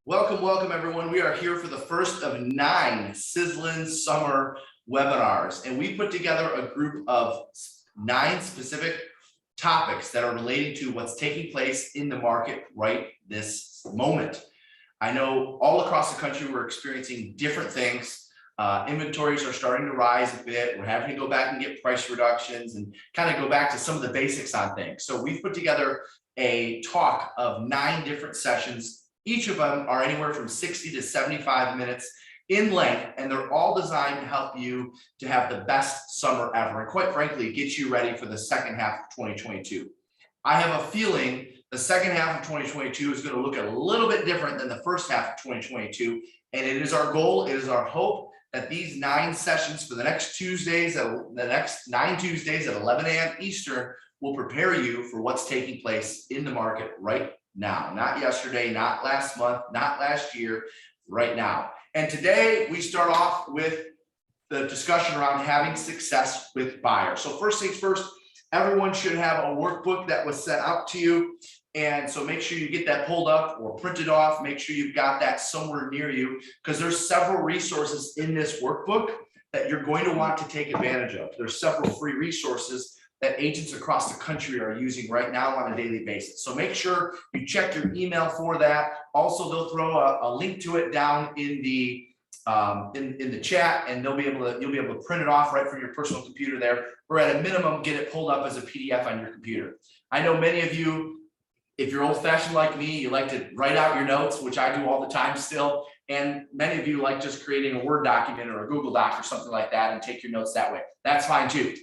Welcome everyone. We are here for the first of 9 sizzling summer webinars, and we put together a group of 9 specific topics that are relating to what's taking place in the market right this moment. I know all across the country we're experiencing different things. Inventories are starting to rise a bit. We're having to go back and get price reductions and kind of go back to some of the basics on things. So we've put together a talk of 9 different sessions. Each of them are anywhere from 60 to 75 minutes in length, and they're all designed to help you to have the best summer ever, and quite frankly, get you ready for the second half of 2022. I have a feeling the second half of 2022 is going to look a little bit different than the first half of 2022, and it is our goal, it is our hope that these 9 sessions for the next Tuesdays, the next 9 Tuesdays at 11 a.m. Eastern will prepare you for what's taking place in the market right now, not yesterday, not last month, not last year, right now. And today we start off with the discussion around having success with buyers. So first things first, everyone should have a workbook that was sent out to you. And so make sure you get that pulled up or printed off. Make sure you've got that somewhere near you, because there's several resources in this workbook that you're going to want to take advantage of. There's several free resources that agents across the country are using right now on a daily basis. So make sure you check your email for that. Also, they'll throw a link to it down in the chat, and you'll be able to print it off right from your personal computer there, or at a minimum, get it pulled up as a PDF on your computer. I know many of you, if you're old-fashioned like me, you like to write out your notes, which I do all the time still. And many of you like just creating a Word document or a Google Doc or something like that and take your notes that way. That's fine too.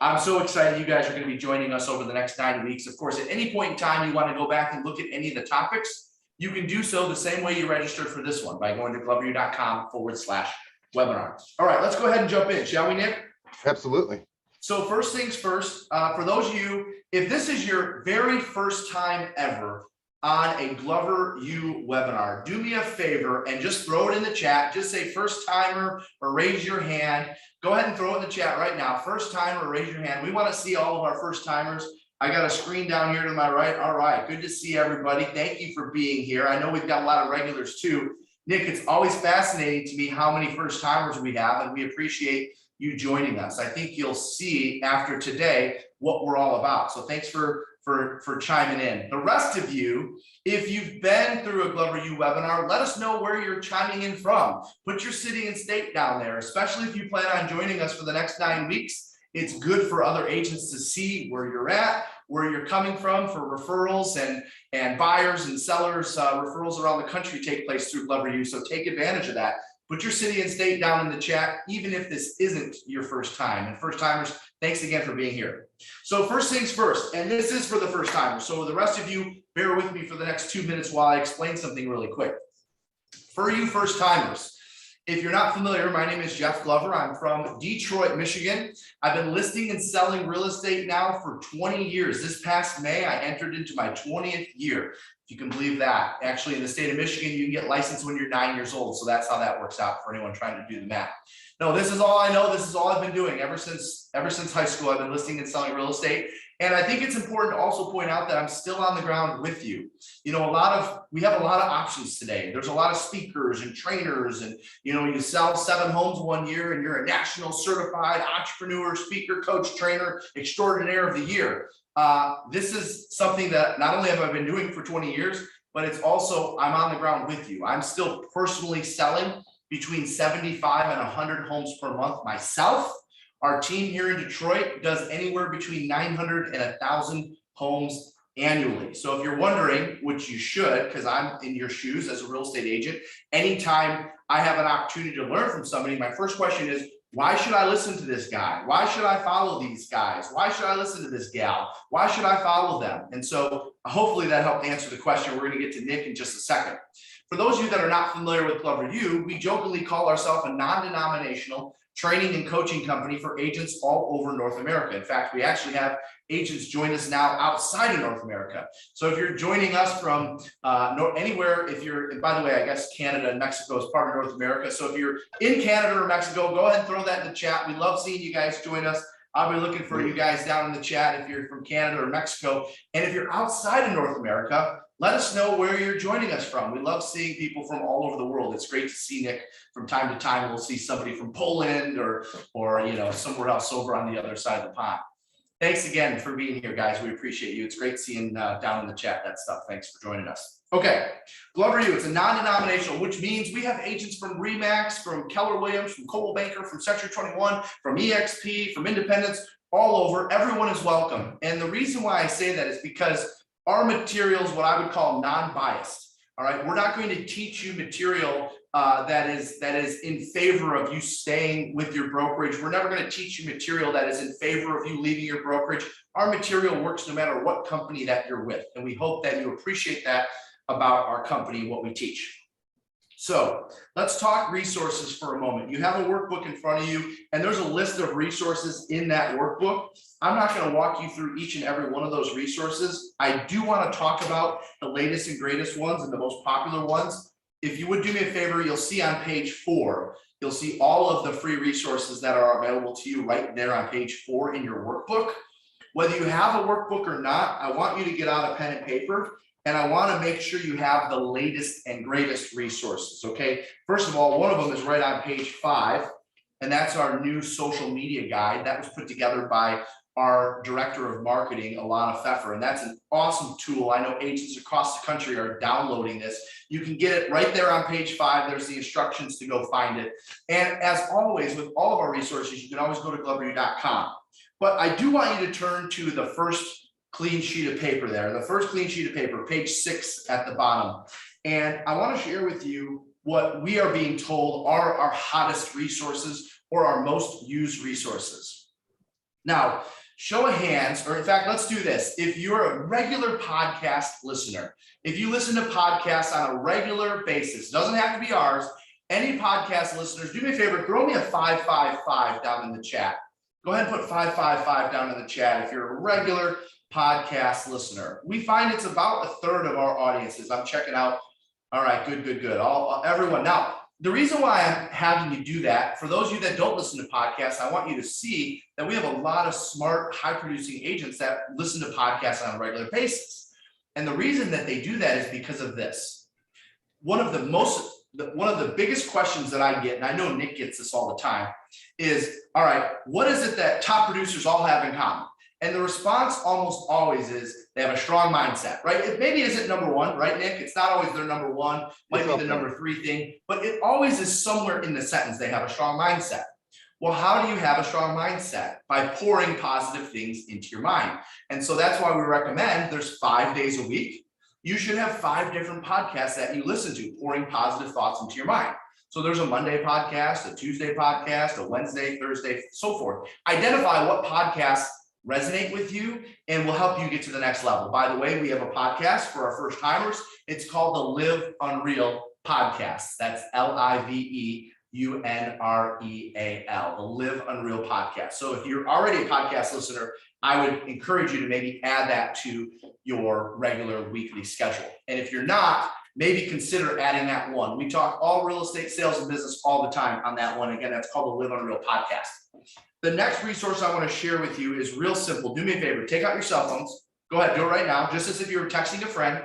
I'm so excited you guys are going to be joining us over the next 9 weeks. Of course, at any point in time you want to go back and look at any of the topics, you can do so the same way you registered for this one by going to gloveru.com/webinar. All right, let's go ahead and jump in, shall we, Nick? Absolutely. So first things first, for those of you, if this is your very first time ever on a Glover U webinar, do me a favor and just throw it in the chat. Just say first timer or raise your hand. Go ahead and throw it in the chat right now. First timer, raise your hand. We want to see all of our first timers. I got a screen down here to my right. All right, good to see everybody. Thank you for being here. I know we've got a lot of regulars too. Nick, it's always fascinating to me how many first timers we have, and we appreciate you joining us. I think you'll see after today what we're all about. So thanks for chiming in. The rest of you, if you've been through a Glover U webinar, let us know where you're chiming in from. Put your city and state down there, especially if you plan on joining us for the next 9 weeks. It's good for other agents to see where you're at, where you're coming from for referrals, and buyers and sellers. Referrals around the country take place through Glover U, so take advantage of that. Put your city and state down in the chat, even if this isn't your first time. And first timers, thanks again for being here. So first things first, and this is for the first timers. So the rest of you, bear with me for the next 2 minutes while I explain something really quick. For you first timers, if you're not familiar, my name is Jeff Glover. I'm from Detroit, Michigan. I've been listing and selling real estate now for 20 years. This past May, I entered into my 20th year. If you can believe that. Actually, in the state of Michigan, you can get licensed when you're 9 years old. So that's how that works out for anyone trying to do the math. No, this is all I know. This is all I've been doing ever since high school. I've been listing and selling real estate. And I think it's important to also point out that I'm still on the ground with you. You know, we have a lot of options today. There's a lot of speakers and trainers, and you sell 7 homes one year and you're a national certified entrepreneur, speaker, coach, trainer, extraordinaire of the year. This is something that not only have I been doing for 20 years, but it's also I'm on the ground with you. I'm still personally selling between 75 and 100 homes per month myself. Our team here in Detroit does anywhere between 900 and 1,000 homes annually. So if you're wondering, which you should, because I'm in your shoes as a real estate agent, anytime I have an opportunity to learn from somebody, my first question is, why should I listen to this guy? Why should I follow these guys? Why should I listen to this gal? Why should I follow them? And so hopefully that helped answer the question. We're going to get to Nick in just a second. For those of you that are not familiar with Glover U, we jokingly call ourselves a non-denominational training and coaching company for agents all over North America. In fact, we actually have agents join us now outside of North America. So if you're joining us from anywhere, and by the way, I guess Canada and Mexico is part of North America. So if you're in Canada or Mexico, go ahead and throw that in the chat. We love seeing you guys join us. I'll be looking for you guys down in the chat if you're from Canada or Mexico. And if you're outside of North America, let us know where you're joining us from. We love seeing people from all over the world. It's great to see Nick from time to time. We'll see somebody from Poland or somewhere else over on the other side of the pond. Thanks again for being here, guys. We appreciate you. It's great seeing down in the chat that stuff. Thanks for joining us. Okay, Glover U, it's a non-denominational, which means we have agents from RE/MAX, from Keller Williams, from Coldwell Banker, from Century 21, from EXP, from Independence, all over. Everyone is welcome. And the reason why I say that is because our material is what I would call non-biased. All right, we're not going to teach you material that is in favor of you staying with your brokerage. We're never going to teach you material that is in favor of you leaving your brokerage. Our material works no matter what company that you're with, and we hope that you appreciate that about our company, what we teach. So let's talk resources for a moment. You have a workbook in front of you, and there's a list of resources in that workbook. I'm not going to walk you through each and every one of those resources. I do want to talk about the latest and greatest ones and the most popular ones. If you would do me a favor, you'll see on page 4, you'll see all of the free resources that are available to you right there on page 4 in your workbook. Whether you have a workbook or not, I want you to get out a pen and paper, and I want to make sure you have the latest and greatest resources, okay? First of all, one of them is right on page 5, and that's our new social media guide that was put together by our director of marketing, Alana Pfeffer, and that's an awesome tool. I know agents across the country are downloading this. You can get it right there on page 5. There's the instructions to go find it. And as always, with all of our resources, you can always go to gloveru.com. But I do want you to turn to the first clean sheet of paper there. The first clean sheet of paper, page 6 at the bottom. And I want to share with you what we are being told are our hottest resources or our most used resources. Now, show of hands, or in fact, let's do this. If you're a regular podcast listener, if you listen to podcasts on a regular basis, doesn't have to be ours, any podcast listeners, do me a favor, throw me a 555 down in the chat. Go ahead and put 555 down in the chat if you're a regular podcast listener. We find it's about a third of our audiences. I'm checking out. All right, good. Everyone. Now, the reason why I'm having you do that, for those of you that don't listen to podcasts, I want you to see that we have a lot of smart, high-producing agents that listen to podcasts on a regular basis. And the reason that they do that is because of this. One of the biggest questions that I get, and I know Nick gets this all the time, is, all right, what is it that top producers all have in common? And the response almost always is they have a strong mindset, right? It maybe isn't number 1, right, Nick? It's not always their number 1, might be the number 3 thing, but it always is somewhere in the sentence they have a strong mindset. Well, how do you have a strong mindset? By pouring positive things into your mind. And so that's why we recommend there's 5 days a week. You should have 5 different podcasts that you listen to, pouring positive thoughts into your mind. So there's a Monday podcast, a Tuesday podcast, a Wednesday, Thursday, so forth. Identify what podcasts resonate with you and will help you get to the next level. By the way, we have a podcast for our first timers. It's called the Live Unreal Podcast. That's LIVEUNREAL, the Live Unreal Podcast. So if you're already a podcast listener, I would encourage you to maybe add that to your regular weekly schedule. And if you're not, maybe consider adding that one. We talk all real estate, sales, and business all the time on that one. Again, that's called the Live Unreal Podcast. The next resource I want to share with you is real simple. Do me a favor, take out your cell phones. Go ahead, do it right now, just as if you were texting a friend.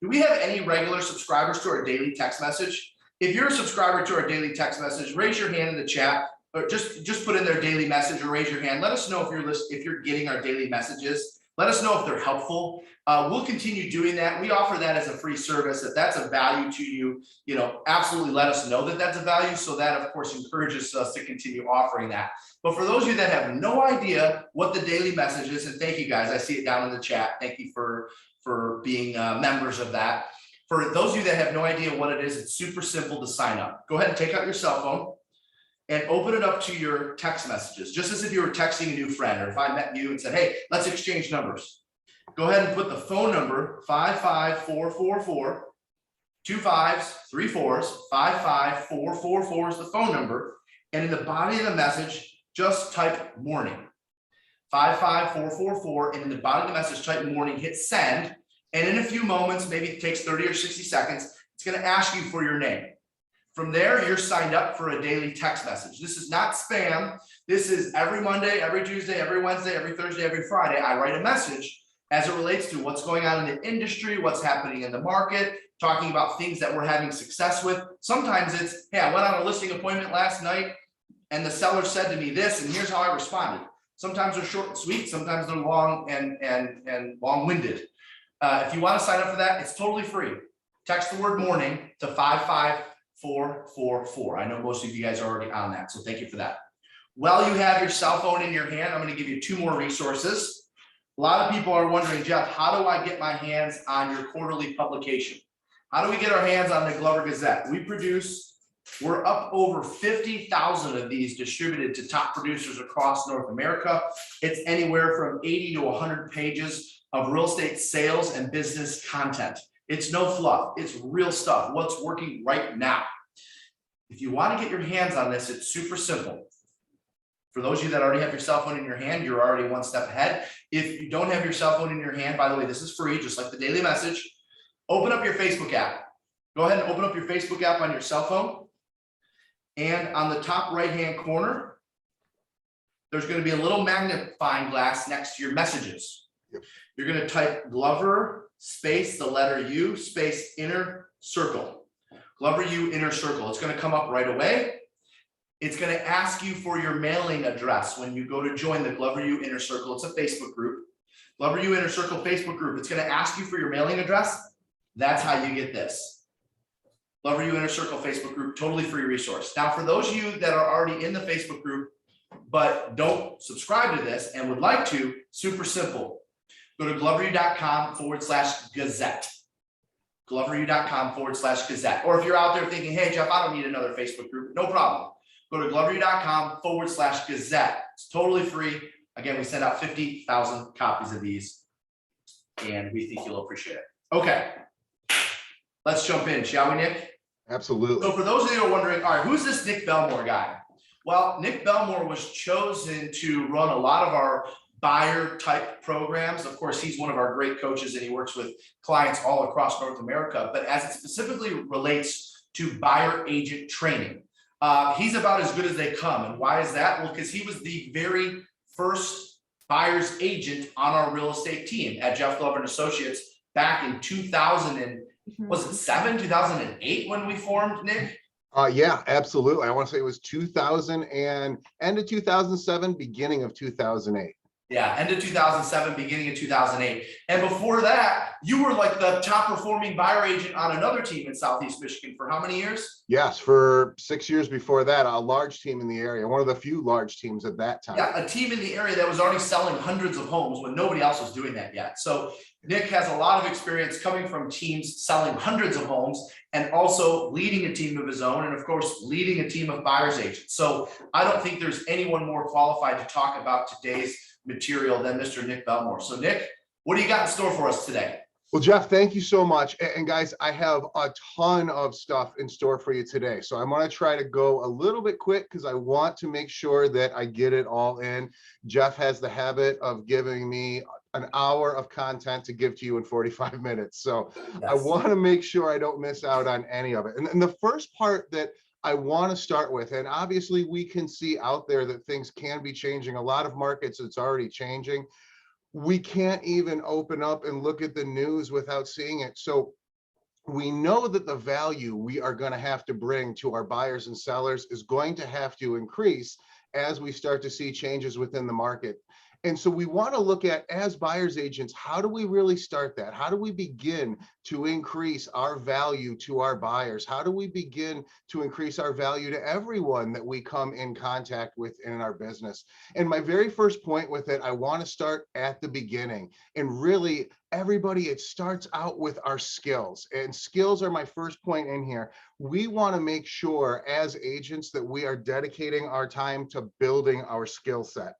Do we have any regular subscribers to our daily text message? If you're a subscriber to our daily text message, raise your hand in the chat, or just put in their daily message or raise your hand. Let us know if you're getting our daily messages. Let us know if they're helpful. We'll continue doing that. We offer that as a free service. If that's a value to you, absolutely let us know that that's a value. So that, of course, encourages us to continue offering that. But for those of you that have no idea what the daily message is, and thank you guys, I see it down in the chat. Thank you for being members of that. For those of you that have no idea what it is, it's super simple to sign up. Go ahead and take out your cell phone and open it up to your text messages, just as if you were texting a new friend, or if I met you and said, hey, let's exchange numbers. Go ahead and put the phone number 55444, 2 5s, 3 4s, 55444 is the phone number. And in the body of the message, just type morning. 55444, and in the body of the message, type morning, hit send. And in a few moments, maybe it takes 30 or 60 seconds, it's going to ask you for your name. From there, you're signed up for a daily text message. This is not spam. This is every Monday, every Tuesday, every Wednesday, every Thursday, every Friday. I write a message, as it relates to what's going on in the industry, what's happening in the market, talking about things that we're having success with. Sometimes it's, hey, I went on a listing appointment last night and the seller said to me this, and here's how I responded. Sometimes they're short and sweet, sometimes they're long and long-winded. If you want to sign up for that, it's totally free. Text the word morning to 55444. I know most of you guys are already on that, so thank you for that. While you have your cell phone in your hand, I'm going to give you 2 more resources. A lot of people are wondering, Jeff, how do I get my hands on your quarterly publication? How do we get our hands on the Glover Gazette? We're up over 50,000 of these distributed to top producers across North America. It's anywhere from 80 to 100 pages of real estate sales and business content. It's no fluff, it's real stuff, what's working right now. If you want to get your hands on this, it's super simple. For those of you that already have your cell phone in your hand, you're already one step ahead. If you don't have your cell phone in your hand, by the way, this is free, just like the daily message. Open up your Facebook app. Go ahead and open up your Facebook app on your cell phone. And on the top right-hand corner, there's going to be a little magnifying glass next to your messages. Yep. You're going to type Glover space, the letter U, space inner circle. Glover U inner circle. It's going to come up right away. It's going to ask you for your mailing address when you go to join the Glover U Inner Circle. It's a Facebook group. Glover U Inner Circle Facebook group. It's going to ask you for your mailing address. That's how you get this. Glover U Inner Circle Facebook group, totally free resource. Now, for those of you that are already in the Facebook group, but don't subscribe to this and would like to, super simple. Go to gloveru.com/Gazette. gloveru.com/Gazette. Or if you're out there thinking, hey, Jeff, I don't need another Facebook group, no problem. Go to gloveru.com/Gazette. It's totally free. Again, we send out 50,000 copies of these, and we think you'll appreciate it. Okay, let's jump in, shall we, Nick? Absolutely. So for those of you who are wondering, all right, who's this Nick Bellmore guy? Well, Nick Bellmore was chosen to run a lot of our buyer type programs. Of course, he's one of our great coaches and he works with clients all across North America. But as it specifically relates to buyer agent training, he's about as good as they come. And why is that? Well, because he was the very first buyer's agent on our real estate team at Jeff Glover and Associates back in 2008 when we formed, Nick? Yeah, absolutely. I want to say it was 2000 and end of 2007, beginning of 2008. Yeah, end of 2007, beginning of 2008. And before that, you were like the top performing buyer agent on another team in Southeast Michigan for how many years? Yes, for 6 years before that, a large team in the area, one of the few large teams at that time. Yeah, a team in the area that was already selling hundreds of homes when nobody else was doing that yet. So Nick has a lot of experience coming from teams selling hundreds of homes and also leading a team of his own, and of course, leading a team of buyer's agents. So I don't think there's anyone more qualified to talk about today's material than Mr. Nick Bellmore. So Nick, what do you got in store for us today? Well, Jeff, thank you so much. And guys, I have a ton of stuff in store for you today. So I'm going to try to go a little bit quick because I want to make sure that I get it all in. Jeff has the habit of giving me an hour of content to give to you in 45 minutes. So yes. I want to make sure I don't miss out on any of it. And the first part that I want to start with, and obviously we can see out there that things can be changing. A lot of markets, it's already changing. We can't even open up and look at the news without seeing it. So we know that the value we are going to have to bring to our buyers and sellers is going to have to increase as we start to see changes within the market. And so we want to look at, as buyer's agents, how do we really start that? How do we begin to increase our value to our buyers? How do we begin to increase our value to everyone that we come in contact with in our business? And my very first point with it, I want to start at the beginning. And really, everybody, it starts out with our skills. And skills are my first point in here. We want to make sure as agents that we are dedicating our time to building our skill set.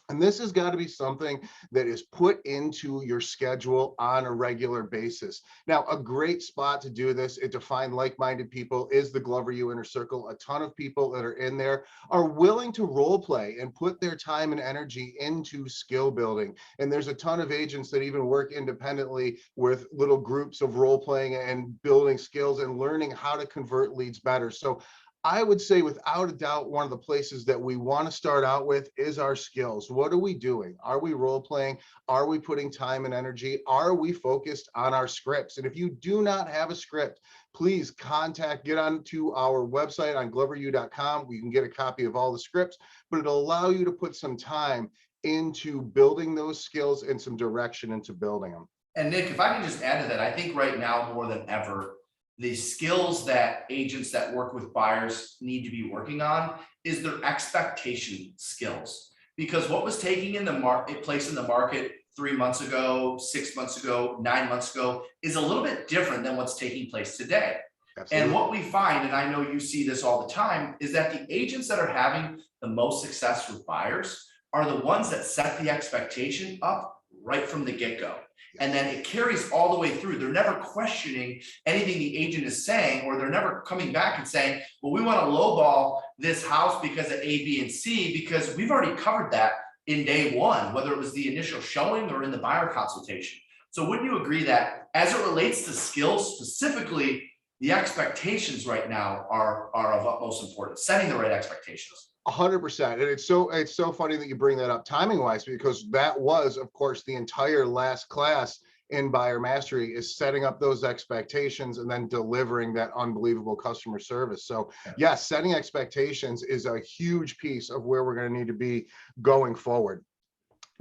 And this has got to be something that is put into your schedule on a regular basis. Now, a great spot to do this and to find like-minded people is the Glover U Inner Circle. A ton of people that are in there are willing to role play and put their time and energy into skill building. And there's a ton of agents that even work independently with little groups of role playing and building skills and learning how to convert leads better. So I would say without a doubt, one of the places that we want to start out with is our skills. What are we doing? Are we role playing? Are we putting time and energy? Are we focused on our scripts? And if you do not have a script, please get onto our website on gloveru.com. We can get a copy of all the scripts, but it'll allow you to put some time into building those skills and some direction into building them. And Nick, if I can just add to that, I think right now more than ever, the skills that agents that work with buyers need to be working on is their expectation skills. Because what was taking in the place in the market 3 months ago, 6 months ago, 9 months ago is a little bit different than what's taking place today. Absolutely. And what we find, and I know you see this all the time, is that the agents that are having the most success with buyers are the ones that set the expectation up right from the get-go. And then it carries all the way through. They're never questioning anything the agent is saying, or they're never coming back and saying, well, we want to lowball this house because of A, B, and C, because we've already covered that in day one, whether it was the initial showing or in the buyer consultation. So wouldn't you agree that as it relates to skills specifically, the expectations right now are of utmost importance, setting the right expectations? 100%. And it's so funny that you bring that up timing wise, because that was, of course, the entire last class in buyer mastery is setting up those expectations and then delivering that unbelievable customer service. So yes, setting expectations is a huge piece of where we're going to need to be going forward.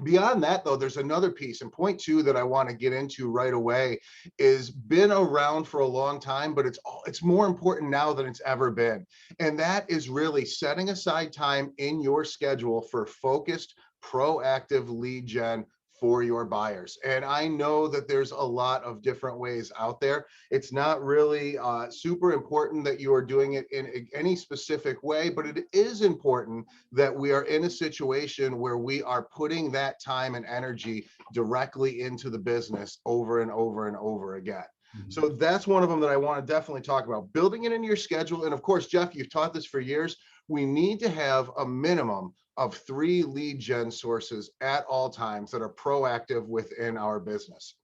Beyond that, though, there's another piece, and point two that I want to get into right away is been around for a long time, but it's more important now than it's ever been. And that is really setting aside time in your schedule for focused, proactive lead gen for your buyers. And I know that there's a lot of different ways out there. It's not really super important that you are doing it in any specific way, but it is important that we are in a situation where we are putting that time and energy directly into the business over and over and over again. So that's one of them that I want to definitely talk about, building it into your schedule. And of course, Jeff, you've taught this for years. We need to have a minimum of 3 lead gen sources at all times that are proactive within our business.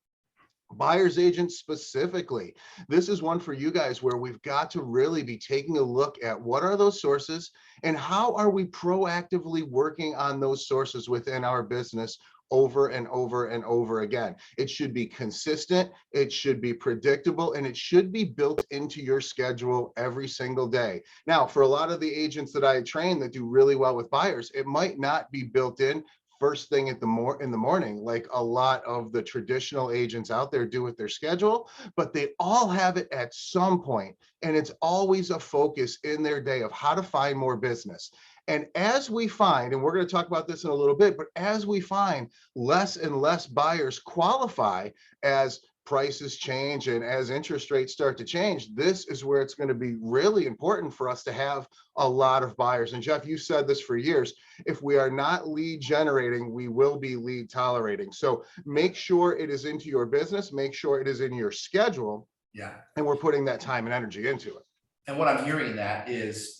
Buyers agents specifically, this is one for you guys where we've got to really be taking a look at what are those sources and how are we proactively working on those sources within our business over and over and over again. It should be consistent, it should be predictable, and it should be built into your schedule every single day. Now, for a lot of the agents that I train that do really well with buyers, it might not be built in first thing in the morning, like a lot of the traditional agents out there do with their schedule, but they all have it at some point, and it's always a focus in their day of how to find more business. And as we find, and we're going to talk about this in a little bit, but as we find less and less buyers qualify as prices change and as interest rates start to change, this is where it's going to be really important for us to have a lot of buyers. And Jeff, you said this for years, if we are not lead generating, we will be lead tolerating. So make sure it is into your business, make sure it is in your schedule. Yeah. And we're putting that time and energy into it. And what I'm hearing that is,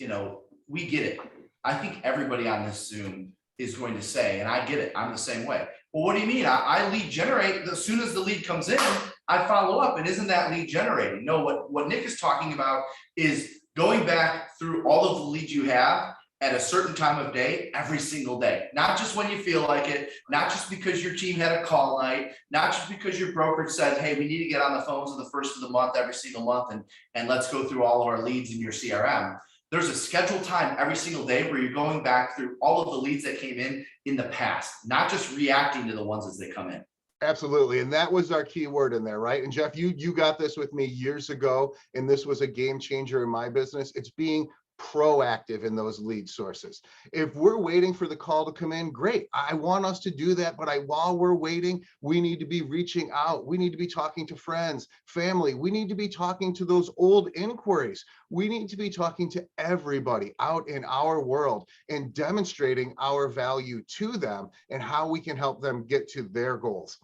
we get it. I think everybody on this Zoom is going to say, and I get it, I'm the same way. Well, what do you mean? I lead generate, as soon as the lead comes in, I follow up, and isn't that lead generating? No, what Nick is talking about is going back through all of the leads you have at a certain time of day, every single day, not just when you feel like it, not just because your team had a call night, not just because your brokerage said, hey, we need to get on the phones on the first of the month, every single month, and let's go through all of our leads in your CRM. There's a scheduled time every single day where you're going back through all of the leads that came in the past, not just reacting to the ones as they come in. Absolutely. And that was our key word in there, right? And Jeff, you got this with me years ago, and this was a game changer in my business. It's being proactive in those lead sources. If we're waiting for the call to come in, great. I want us to do that, but while we're waiting, we need to be reaching out. We need to be talking to friends, family. We need to be talking to those old inquiries. We need to be talking to everybody out in our world and demonstrating our value to them and how we can help them get to their goals.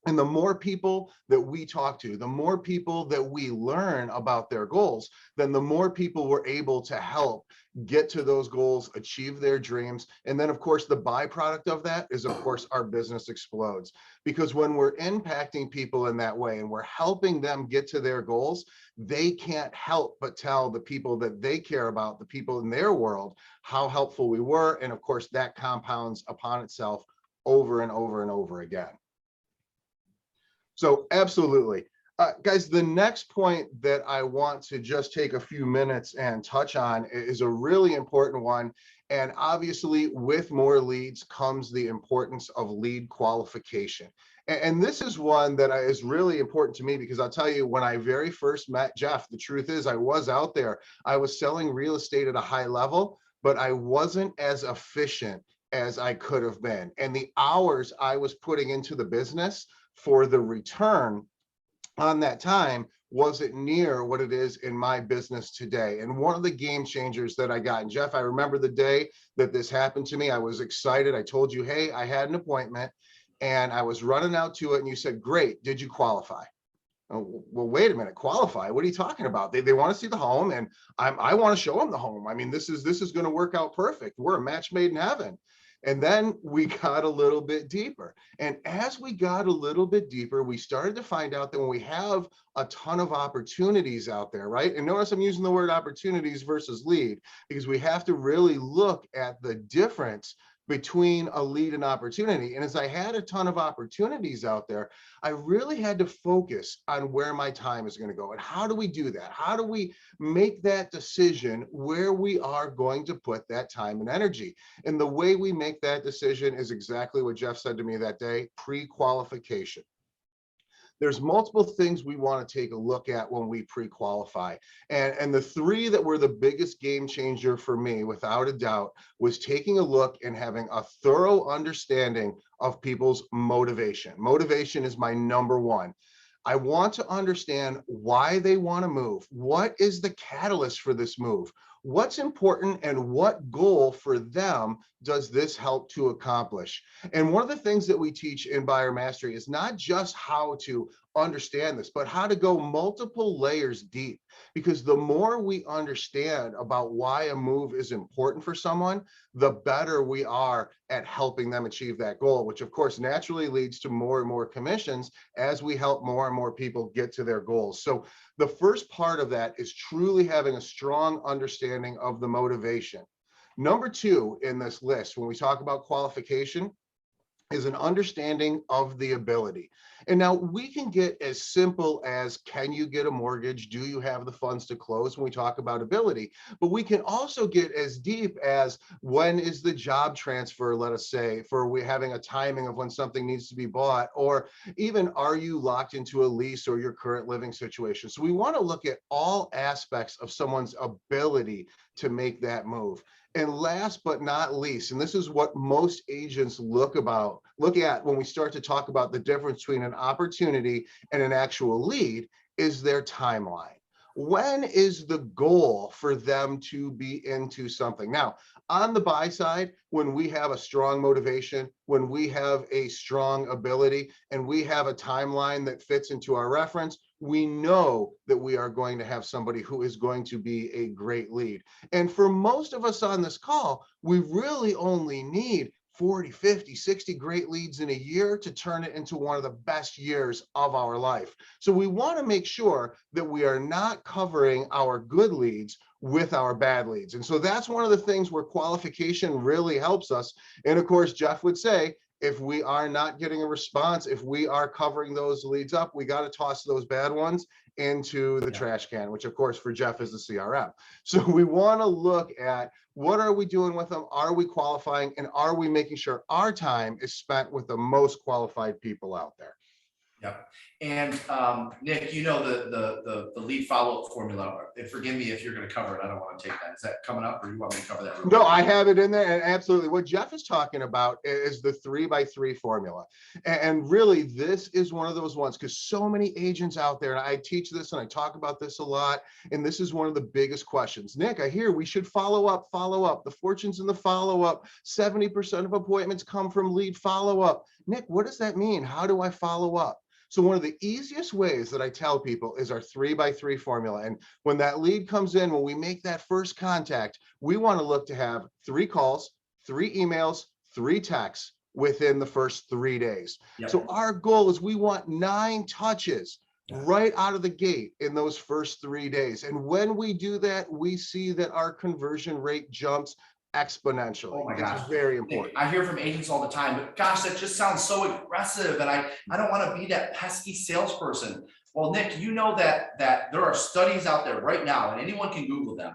And the more people that we talk to, the more people that we learn about their goals, then the more people we're able to help get to those goals, achieve their dreams. And then, of course, the byproduct of that is, of course, our business explodes. Because when we're impacting people in that way and we're helping them get to their goals, they can't help but tell the people that they care about, the people in their world, how helpful we were. And of course, that compounds upon itself over and over and over again. So absolutely. Guys, the next point that I want to just take a few minutes and touch on is a really important one. And obviously, with more leads comes the importance of lead qualification. And this is one that is really important to me, because I'll tell you, when I very first met Jeff, the truth is I was out there. I was selling real estate at a high level, but I wasn't as efficient as I could have been. And the hours I was putting into the business for the return on that time wasn't near what it is in my business today. And one of the game changers that I got, and Jeff, I remember the day that this happened to me. I was excited. I told you, hey, I had an appointment and I was running out to it. And you said, great, did you qualify? Oh, well, wait a minute, qualify? What are you talking about? They want to see the home, and I want to show them the home. I mean, this is going to work out perfect. We're a match made in heaven. And then we got a little bit deeper. And as we got a little bit deeper, we started to find out that when we have a ton of opportunities out there, right? And notice I'm using the word opportunities versus lead, because we have to really look at the difference between a lead and opportunity. And as I had a ton of opportunities out there, I really had to focus on where my time is going to go. And how do we do that? How do we make that decision where we are going to put that time and energy? And the way we make that decision is exactly what Jeff said to me that day: pre-qualification. There's multiple things we want to take a look at when we pre-qualify. And the three that were the biggest game changer for me, without a doubt, was taking a look and having a thorough understanding of people's motivation. Motivation is my number one. I want to understand why they want to move. What is the catalyst for this move? What's important, and what goal for them does this help to accomplish? And one of the things that we teach in Buyer Mastery is not just how to understand this, but how to go multiple layers deep. Because the more we understand about why a move is important for someone, the better we are at helping them achieve that goal, which of course naturally leads to more and more commissions as we help more and more people get to their goals. So the first part of that is truly having a strong understanding of the motivation. Number two in this list, when we talk about qualification, is an understanding of the ability. And now we can get as simple as, can you get a mortgage? Do you have the funds to close, when we talk about ability? But we can also get as deep as, when is the job transfer, let us say, for we having a timing of when something needs to be bought, or even, are you locked into a lease or your current living situation? So we want to look at all aspects of someone's ability to make that move. And last but not least, and this is what most agents look at when we start to talk about the difference between an opportunity and an actual lead, is their timeline. When is the goal for them to be into something? Now, on the buy side, when we have a strong motivation, when we have a strong ability, and we have a timeline that fits into our reference, we know that we are going to have somebody who is going to be a great lead. And for most of us on this call, we really only need 40, 50, 60 great leads in a year to turn it into one of the best years of our life. So we want to make sure that we are not covering our good leads with our bad leads. And so that's one of the things where qualification really helps us. And of course, Jeff would say, if we are not getting a response, if we are covering those leads up, we got to toss those bad ones into the trash can, which of course for Jeff is the CRM. So we want to look at, what are we doing with them? Are we qualifying? And are we making sure our time is spent with the most qualified people out there? Yep. And Nick, you know the lead follow-up formula. And forgive me if you're going to cover it. I don't want to take that. Is that coming up, or you want me to cover that? No, I have it in there, and absolutely. What Jeff is talking about is the 3x3 formula. And really, this is one of those ones, because so many agents out there, and I teach this and I talk about this a lot, and this is one of the biggest questions. Nick, I hear we should follow up. The fortune's in the follow-up. 70% of appointments come from lead follow-up. Nick, what does that mean? How do I follow up? So one of the easiest ways that I tell people is our 3x3 formula. And when that lead comes in, when we make that first contact, we want to look to have 3 calls, 3 emails, 3 texts within the first 3 days. Yep. So our goal is we want 9 touches right out of the gate in those first 3 days. And when we do that, we see that our conversion rate jumps exponentially. Oh my gosh. It's very important. I hear from agents all the time, but gosh, that just sounds so aggressive. And I don't want to be that pesky salesperson. Well, Nick, you know that there are studies out there right now, and anyone can Google them.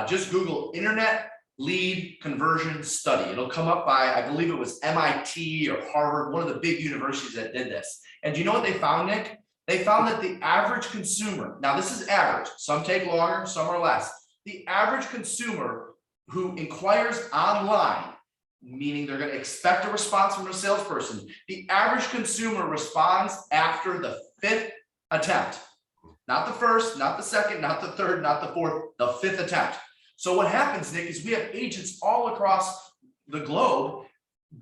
Just Google internet lead conversion study. It'll come up by, I believe it was MIT or Harvard, one of the big universities that did this. And do you know what they found, Nick? They found that the average consumer, now this is average, some take longer, some are less. The average consumer who inquires online, meaning they're going to expect a response from a salesperson, the average consumer responds after the 5th attempt. Not the first, not the second, not the third, not the fourth, the 5th attempt. So what happens, Nick, is we have agents all across the globe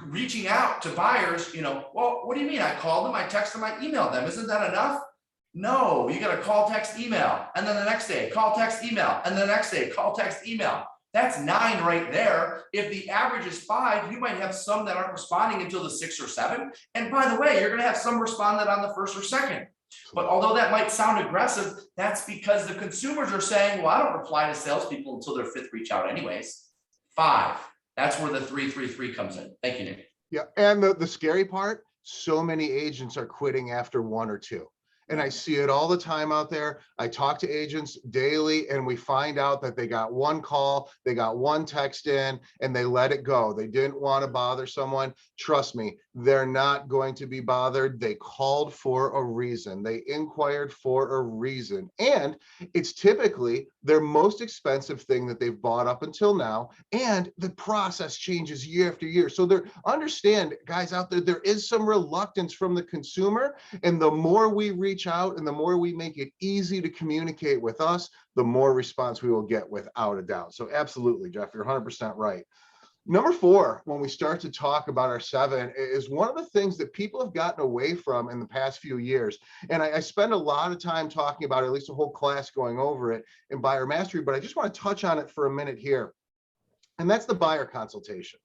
reaching out to buyers, well, what do you mean? I called them, I texted them, I emailed them. Isn't that enough? No, you got to call, text, email. And then the next day, call, text, email. And the next day, call, text, email. That's 9 right there. If the average is 5, you might have some that aren't responding until the 6th or 7th. And by the way, you're going to have some responded on the 1st or 2nd. But although that might sound aggressive, that's because the consumers are saying, well, I don't reply to salespeople until their 5th reach out anyways. 5. That's where the 333 comes in. Thank you, Nick. Yeah, and the scary part, so many agents are quitting after 1 or 2. And I see it all the time out there. I talk to agents daily, and we find out that they got 1 call, they got 1 text in, and they let it go. They didn't want to bother someone. Trust me, they're not going to be bothered. They called for a reason. They inquired for a reason. And it's typically their most expensive thing that they've bought up until now. And the process changes year after year. So understand, guys out there, there is some reluctance from the consumer. And the more we reach out and the more we make it easy to communicate with us, the more response we will get, without a doubt. So absolutely, Jeff, you're 100% right. Number 4, when we start to talk about our 7, is one of the things that people have gotten away from in the past few years. And I spend a lot of time talking about it, at least a whole class going over it in buyer mastery, but I just want to touch on it for a minute here. And that's the buyer consultation.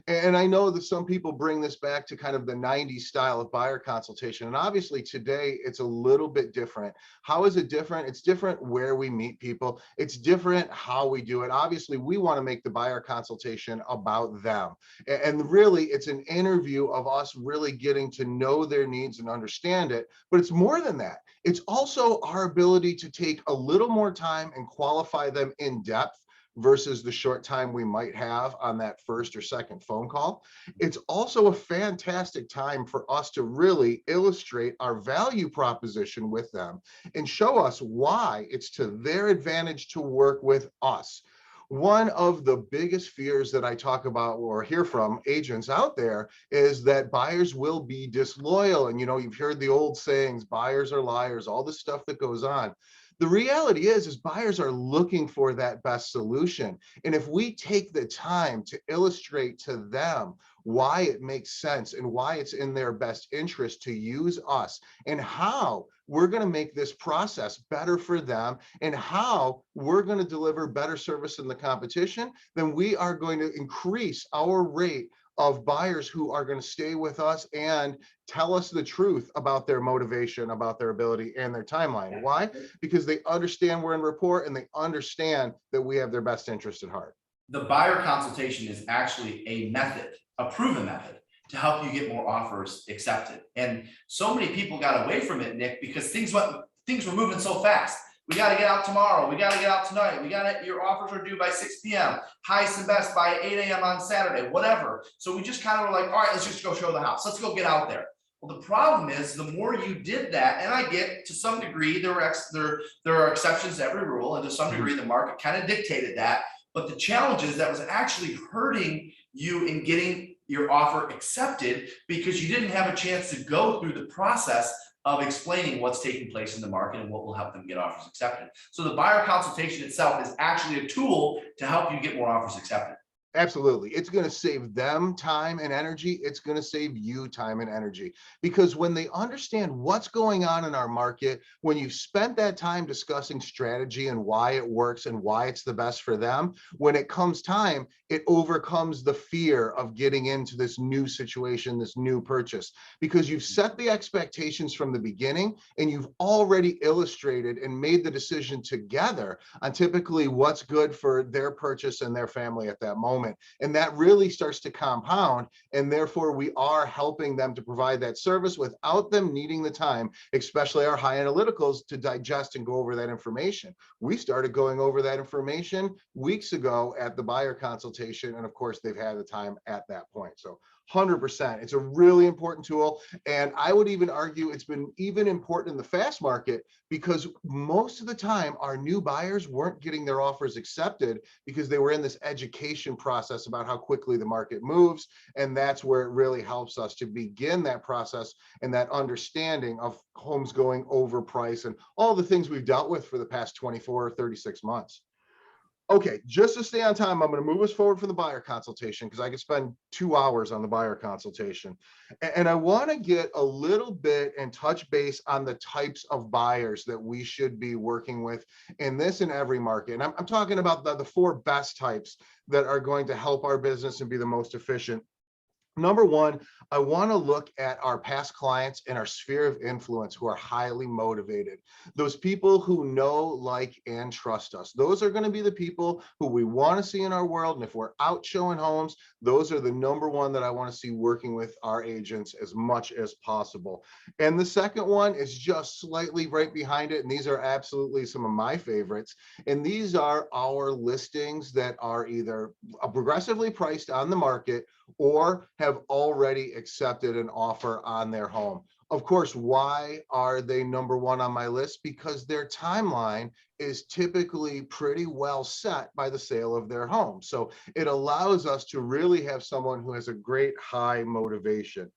And I know that some people bring this back to kind of the 90s style of buyer consultation. And obviously today it's a little bit different. How is it different? It's different where we meet people. It's different how we do it. Obviously, we want to make the buyer consultation about them. And really, it's an interview of us really getting to know their needs and understand it. But it's more than that. It's also our ability to take a little more time and qualify them in depth versus the short time we might have on that first or second phone call. It's also a fantastic time for us to really illustrate our value proposition with them and show us why it's to their advantage to work with us. One of the biggest fears that I talk about or hear from agents out there is that buyers will be disloyal. And you've heard the old sayings, buyers are liars, all this stuff that goes on. The reality is buyers are looking for that best solution. And if we take the time to illustrate to them why it makes sense and why it's in their best interest to use us, and how we're going to make this process better for them, and how we're going to deliver better service than the competition, then we are going to increase our rate of buyers who are going to stay with us and tell us the truth about their motivation, about their ability, and their timeline. Why? Because they understand we're in rapport, and they understand that we have their best interest at heart. The buyer consultation is actually a method, a proven method, to help you get more offers accepted. And so many people got away from it, Nick, because things were moving so fast. We got to get out tomorrow. We got to get out tonight. Your offers are due by 6 p.m. Highest and best by 8 a.m. on Saturday, whatever. So we just kind of were like, all right, let's just go show the house. Let's go get out there. Well, the problem is the more you did that, and I get to some degree, there are exceptions to every rule, and to some degree, the market kind of dictated that. But the challenge is that was actually hurting you in getting your offer accepted because you didn't have a chance to go through the process of explaining what's taking place in the market and what will help them get offers accepted. So the buyer consultation itself is actually a tool to help you get more offers accepted. Absolutely. It's going to save them time and energy. It's going to save you time and energy, because when they understand what's going on in our market, when you've spent that time discussing strategy and why it works and why it's the best for them, when it comes time, it overcomes the fear of getting into this new situation, this new purchase, because you've set the expectations from the beginning and you've already illustrated and made the decision together on typically what's good for their purchase and their family at that moment. And that really starts to compound. And therefore, we are helping them to provide that service without them needing the time, especially our high analyticals, to digest and go over that information. We started going over that information weeks ago at the buyer consultation. And of course, they've had the time at that point. So 100%. It's a really important tool. And I would even argue it's been even important in the fast market, because most of the time our new buyers weren't getting their offers accepted because they were in this education process about how quickly the market moves. And that's where it really helps us to begin that process and that understanding of homes going over price and all the things we've dealt with for the past 24 or 36 months. Okay, just to stay on time, I'm going to move us forward from the buyer consultation because I could spend 2 hours on the buyer consultation. And I want to get a little bit and touch base on the types of buyers that we should be working with in this and every market. And I'm talking about the 4 best types that are going to help our business and be the most efficient. Number one, I want to look at our past clients and our sphere of influence who are highly motivated. Those people who know, like, and trust us. Those are going to be the people who we want to see in our world. And if we're out showing homes, those are the number one that I want to see working with our agents as much as possible. And the second one is just slightly right behind it. And these are absolutely some of my favorites. And these are our listings that are either progressively priced on the market or have already accepted an offer on their home. Of course, why are they number one on my list? Because their timeline is typically pretty well set by the sale of their home. So it allows us to really have someone who has a great high motivation.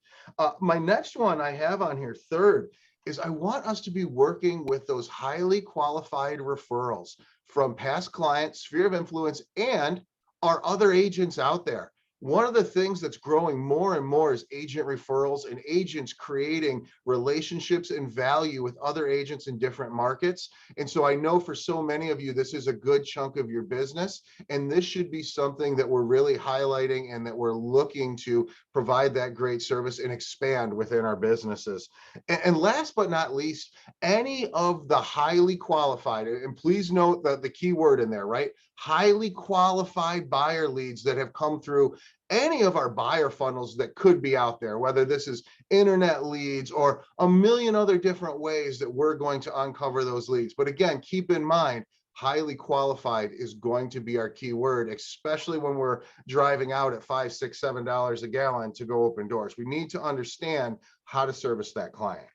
My next one I have on here, third, is I want us to be working with those highly qualified referrals from past clients, sphere of influence, and our other agents out there. One of the things that's growing more and more is agent referrals and agents creating relationships and value with other agents in different markets. And so I know for so many of you, this is a good chunk of your business. And this should be something that we're really highlighting and that we're looking to provide that great service and expand within our businesses. And last but not least, any of the highly qualified, and please note that the key word in there, right? Highly qualified buyer leads that have come through any of our buyer funnels that could be out there, whether this is internet leads or a million other different ways that we're going to uncover those leads. But again, keep in mind, highly qualified is going to be our key word, especially when we're driving out at $5, $6, $7 a gallon to go open doors. We need to understand how to service that client.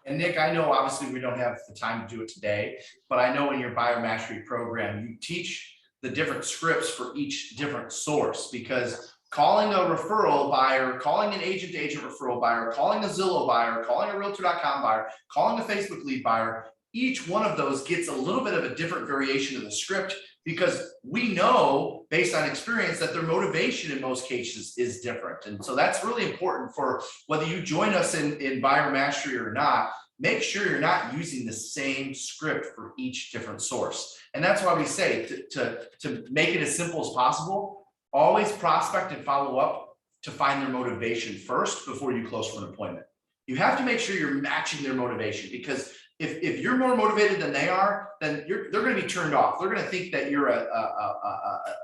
And Nick, I know obviously we don't have the time to do it today, but I know in your buyer mastery program, you teach the different scripts for each different source, because calling a referral buyer, calling an agent-to-agent referral buyer, calling a Zillow buyer, calling a Realtor.com buyer, calling a Facebook lead buyer, each one of those gets a little bit of a different variation of the script, because we know based on experience that their motivation in most cases is different. And so that's really important for whether you join us in buyer mastery or not. Make sure you're not using the same script for each different source. And that's why we say to make it as simple as possible, always prospect and follow up to find their motivation first before you close for an appointment. You have to make sure you're matching their motivation, because if you're more motivated than they are, then they're going to be turned off. They're going to think that you're an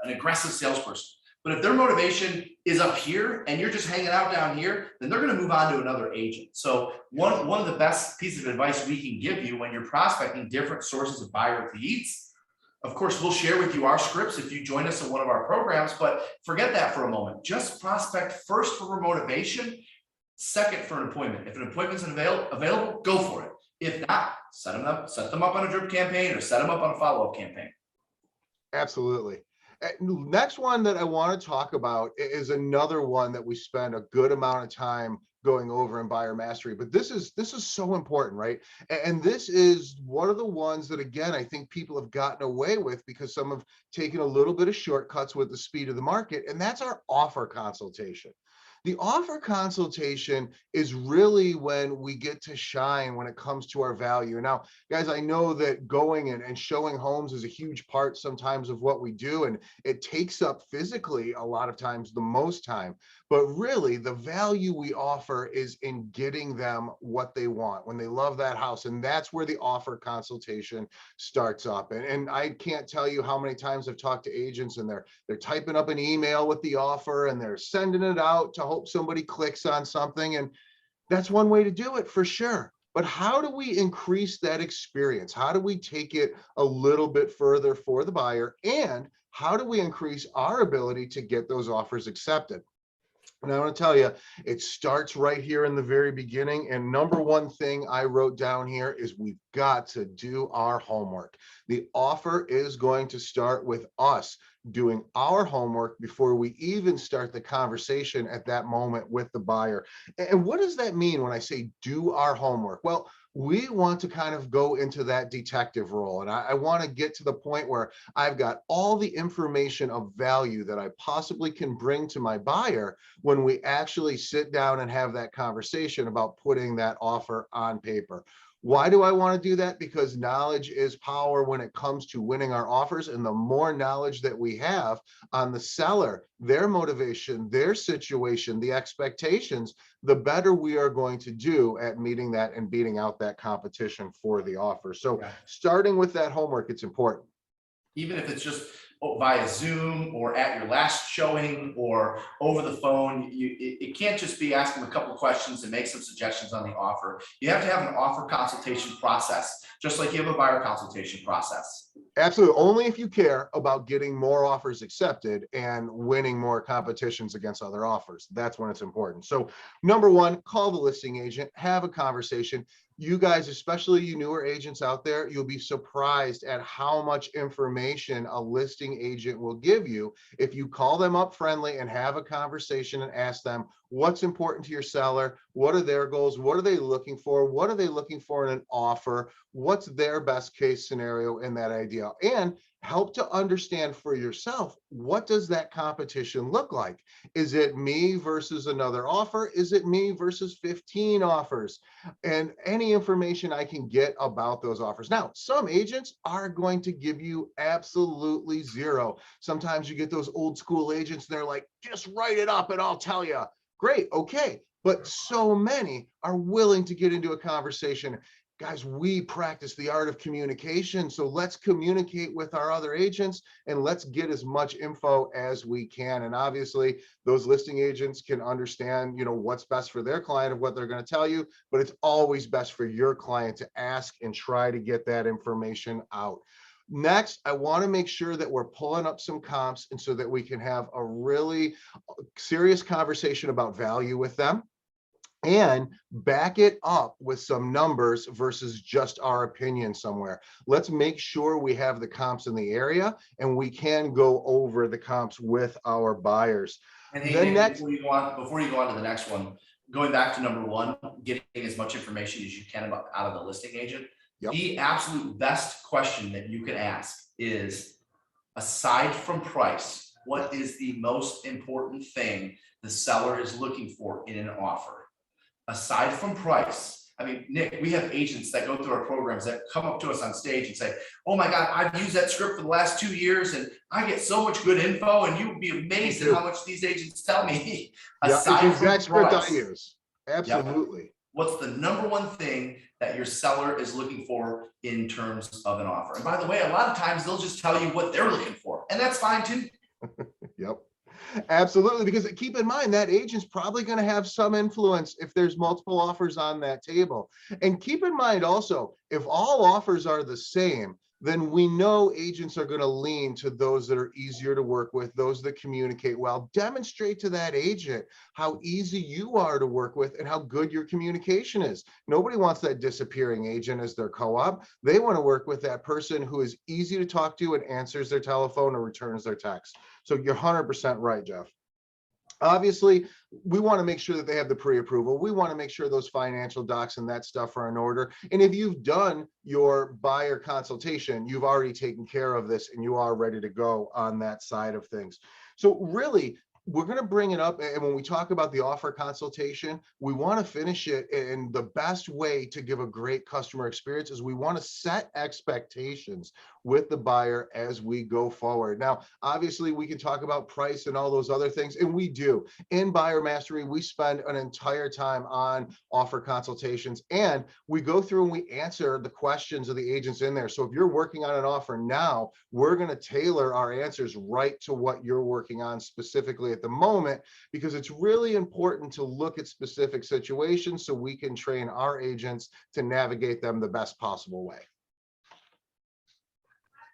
aggressive salesperson. But if their motivation is up here and you're just hanging out down here, then they're going to move on to another agent. So one of the best pieces of advice we can give you when you're prospecting different sources of buyer leads, of course, we'll share with you our scripts if you join us in one of our programs, but forget that for a moment. Just prospect first for motivation. second for an appointment. If an appointment's available, go for it. If not, set them up on a drip campaign or set them up on a follow-up campaign. Absolutely. Next one that I want to talk about is another one that we spend a good amount of time going over in buyer mastery, but this is so important, right? And this is one of the ones that, again, I think people have gotten away with because some have taken a little bit of shortcuts with the speed of the market, and that's our offer consultation. The offer consultation is really when we get to shine when it comes to our value. Now, guys, I know that going and showing homes is a huge part sometimes of what we do, and it takes up physically a lot of times the most time. But really, the value we offer is in getting them what they want when they love that house. And that's where the offer consultation starts up. And I can't tell you how many times I've talked to agents and they're typing up an email with the offer and they're sending it out to hope somebody clicks on something. And that's one way to do it for sure. But how do we increase that experience? How do we take it a little bit further for the buyer? And how do we increase our ability to get those offers accepted? And I want to tell you, it starts right here in the very beginning. And number one thing I wrote down here is we've got to do our homework. The offer is going to start with us doing our homework before we even start the conversation at that moment with the buyer. And what does that mean when I say do our homework? Well, we want to kind of go into that detective role. And I want to get to the point where I've got all the information of value that I possibly can bring to my buyer when we actually sit down and have that conversation about putting that offer on paper. Why do I want to do that? Because knowledge is power when it comes to winning our offers. And the more knowledge that we have on the seller, their motivation, their situation, the expectations, the better we are going to do at meeting that and beating out that competition for the offer. So starting with that homework, it's important. Even if it's just via Zoom or at your last showing or over the phone, it can't just be asking a couple of questions and make some suggestions on the offer. You have to have an offer consultation process, just like you have a buyer consultation process. Absolutely. Only if you care about getting more offers accepted and winning more competitions against other offers. That's when it's important. So number one, call the listing agent, have a conversation. You guys, especially you newer agents out there, you'll be surprised at how much information a listing agent will give you if you call them up friendly and have a conversation and ask them what's important to your seller, what are their goals, what are they looking for, what are they looking for in an offer, what's their best case scenario in that idea, and help to understand for yourself, what does that competition look like? Is it me versus another offer? Is it me versus 15 offers? And any information I can get about those offers. Now, some agents are going to give you absolutely zero. Sometimes you get those old school agents, and they're like, just write it up and I'll tell you. Great, okay. But so many are willing to get into a conversation. Guys, we practice the art of communication. So let's communicate with our other agents and let's get as much info as we can. And obviously those listing agents can understand, what's best for their client of what they're going to tell you, but it's always best for your client to ask and try to get that information out. Next, I want to make sure that we're pulling up some comps and so that we can have a really serious conversation about value with them, and back it up with some numbers versus just our opinion somewhere. Let's make sure we have the comps in the area and we can go over the comps with our buyers. And hey, Nick, before you go on to the next one, going back to number one, getting as much information as you can out of the listing agent. Yep. The absolute best question that you can ask is, aside from price, what is the most important thing the seller is looking for in an offer? Aside from price. I mean, Nick, we have agents that go through our programs that come up to us on stage and say, oh my God, I've used that script for the last 2 years and I get so much good info, and you would be amazed at how much these agents tell me. Aside from price, I use. Absolutely. What's the number one thing that your seller is looking for in terms of an offer? And by the way, a lot of times they'll just tell you what they're looking for, and that's fine too. Yep. Absolutely, because keep in mind that agent's probably going to have some influence if there's multiple offers on that table. And keep in mind also, if all offers are the same, then we know agents are going to lean to those that are easier to work with, those that communicate well. Demonstrate to that agent how easy you are to work with and how good your communication is. Nobody wants that disappearing agent as their co-op. They want to work with that person who is easy to talk to and answers their telephone or returns their text. So you're 100% right, Jeff. Obviously, we want to make sure that they have the pre-approval. We want to make sure those financial docs and that stuff are in order. And if you've done your buyer consultation, you've already taken care of this and you are ready to go on that side of things. So really, we're going to bring it up. And when we talk about the offer consultation, we want to finish it. And the best way to give a great customer experience is we want to set expectations with the buyer as we go forward. Now, obviously, we can talk about price and all those other things, and we do. In Buyer Mastery, we spend an entire time on offer consultations, and we go through and we answer the questions of the agents in there. So if you're working on an offer now, we're going to tailor our answers right to what you're working on specifically at the moment, because it's really important to look at specific situations so we can train our agents to navigate them the best possible way.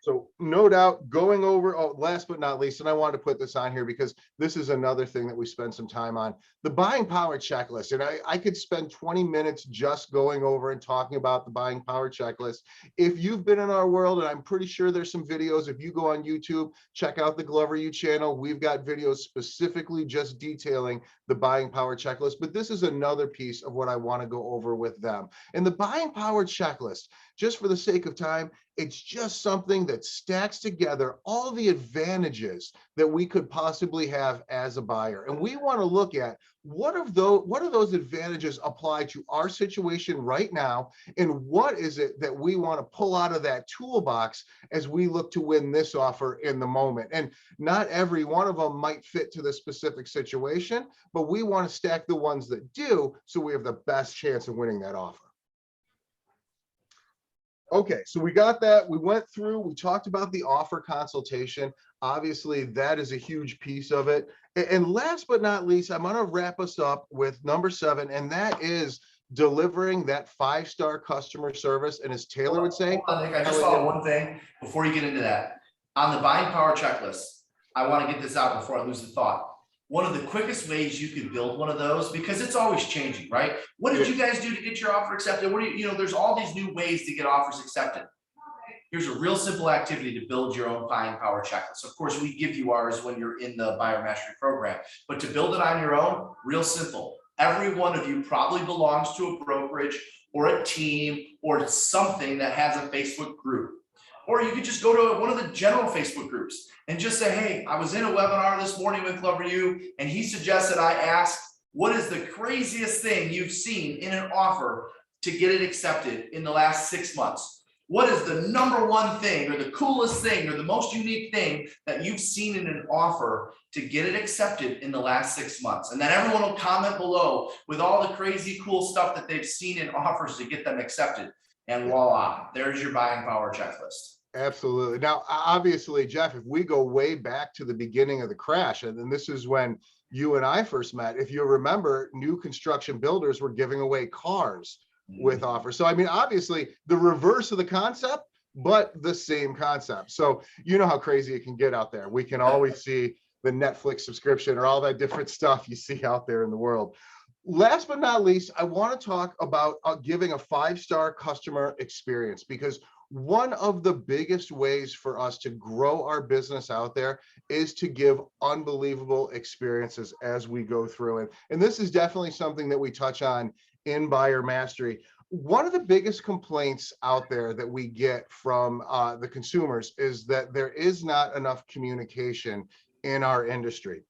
So no doubt going over, oh, last but not least, and I wanted to put this on here because this is another thing that we spend some time on, the buying power checklist. And I could spend 20 minutes just going over and talking about the buying power checklist. If you've been in our world, and I'm pretty sure there's some videos, if you go on YouTube, check out the Glover U channel, we've got videos specifically just detailing the buying power checklist. But this is another piece of what I want to go over with them. And the buying power checklist, just for the sake of time, it's just something that stacks together all the advantages that we could possibly have as a buyer. And we want to look at what do those advantages apply to our situation right now, and what is it that we want to pull out of that toolbox as we look to win this offer in the moment. And not every one of them might fit to the specific situation, but we want to stack the ones that do so we have the best chance of winning that offer. Okay, so we got that. We went through, we talked about the offer consultation. Obviously, that is a huge piece of it. And last but not least, I'm going to wrap us up with number 7, and that is delivering that 5-star customer service. And as Taylor would say, hold on, Nick, I just saw one thing before you get into that. On the buying power checklist, I want to get this out before I lose the thought. One of the quickest ways you can build one of those, because it's always changing, right? What did you guys do to get your offer accepted? What do you know, there's all these new ways to get offers accepted. Here's a real simple activity to build your own buying power checklist. Of course, we give you ours when you're in the Buyer Mastery program, but to build it on your own, real simple. Every one of you probably belongs to a brokerage or a team or something that has a Facebook group. Or you could just go to one of the general Facebook groups and just say, hey, I was in a webinar this morning with Glover U, and he suggested I ask, what is the craziest thing you've seen in an offer to get it accepted in the last 6 months? What is the number one thing or the coolest thing or the most unique thing that you've seen in an offer to get it accepted in the last 6 months? And then everyone will comment below with all the crazy cool stuff that they've seen in offers to get them accepted. And voila, there's your buying power checklist. Absolutely. Now, obviously, Jeff, if we go way back to the beginning of the crash, and then this is when you and I first met, if you remember, new construction builders were giving away cars with offers. So, I mean, obviously, the reverse of the concept, but the same concept. So, you know how crazy it can get out there. We can always see the Netflix subscription or all that different stuff you see out there in the world. Last but not least, I want to talk about giving a 5-star customer experience, because one of the biggest ways for us to grow our business out there is to give unbelievable experiences as we go through it. And this is definitely something that we touch on in Buyer Mastery. One of the biggest complaints out there that we get from the consumers is that there is not enough communication in our industry.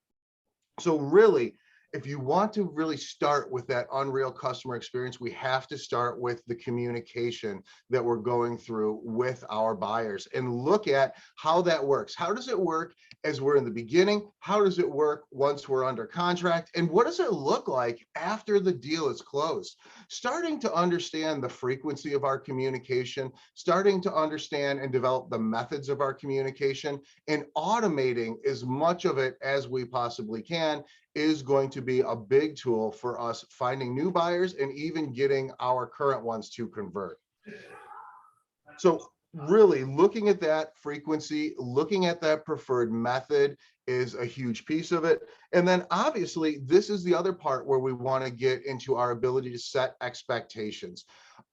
So really, if you want to really start with that unreal customer experience, we have to start with the communication that we're going through with our buyers and look at how that works. How does it work as we're in the beginning? How does it work once we're under contract? And what does it look like after the deal is closed? Starting to understand the frequency of our communication, starting to understand and develop the methods of our communication, and automating as much of it as we possibly can is going to be a big tool for us finding new buyers and even getting our current ones to convert. So really looking at that frequency, looking at that preferred method is a huge piece of it. And then obviously, this is the other part where we want to get into our ability to set expectations.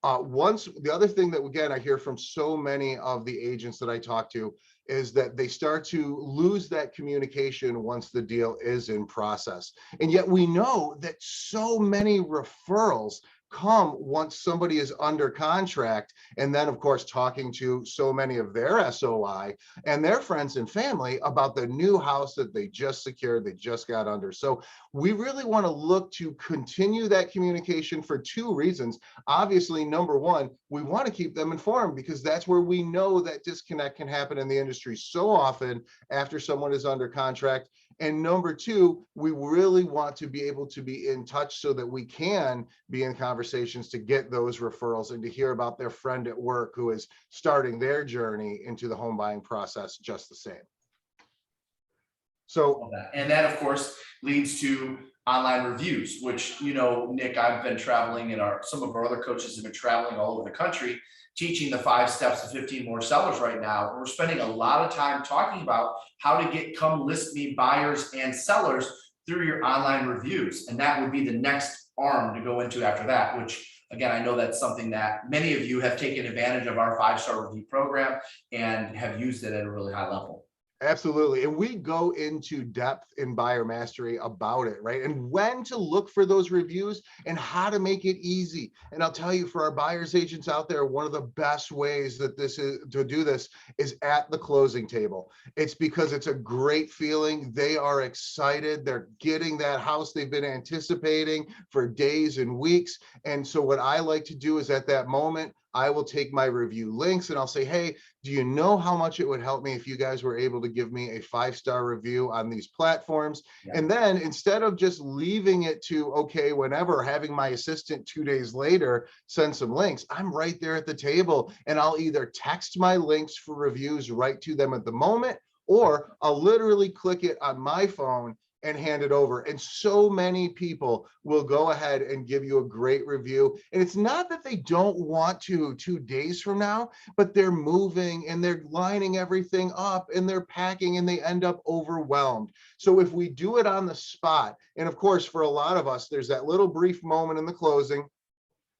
Once the other thing that again I hear from so many of the agents that I talk to is that they start to lose that communication once the deal is in process. And yet we know that so many referrals come once somebody is under contract, and then of course talking to so many of their SOI and their friends and family about the new house that they just secured, they just got under. So we really want to look to continue that communication for two reasons. Obviously, number one, we want to keep them informed because that's where we know that disconnect can happen in the industry so often after someone is under contract. And number two, we really want to be able to be in touch so that we can be in conversations to get those referrals and to hear about their friend at work who is starting their journey into the home buying process just the same. So, and that of course leads to online reviews, which, you know, Nick, I've been traveling and some of our other coaches have been traveling all over the country, teaching the 5 steps to 15 more sellers right now. And we're spending a lot of time talking about how to get come list me buyers and sellers through your online reviews. And that would be the next arm to go into after that, which again, I know that's something that many of you have taken advantage of our 5-star review program and have used it at a really high level. absolutely. And we go into depth in buyer mastery about it, right? And when to look for those reviews and how to make it easy. And I'll tell you, for our buyers agents out there, one of the best ways that this is to do this is at the closing table. It's because it's a great feeling. They are excited. They're getting that house they've been anticipating for days and weeks. And so what I like to do is at that moment, I will take my review links and I'll say, hey, do you know how much it would help me if you guys were able to give me a 5-star review on these platforms? Yeah. And then instead of just leaving it to, okay, whenever, having my assistant 2 days later send some links, I'm right there at the table and I'll either text my links for reviews right to them at the moment, or I'll literally click it on my phone and hand it over. And so many people will go ahead and give you a great review. And it's not that they don't want to 2 days from now, but they're moving and they're lining everything up and they're packing and they end up overwhelmed. So if we do it on the spot, and of course, for a lot of us, there's that little brief moment in the closing.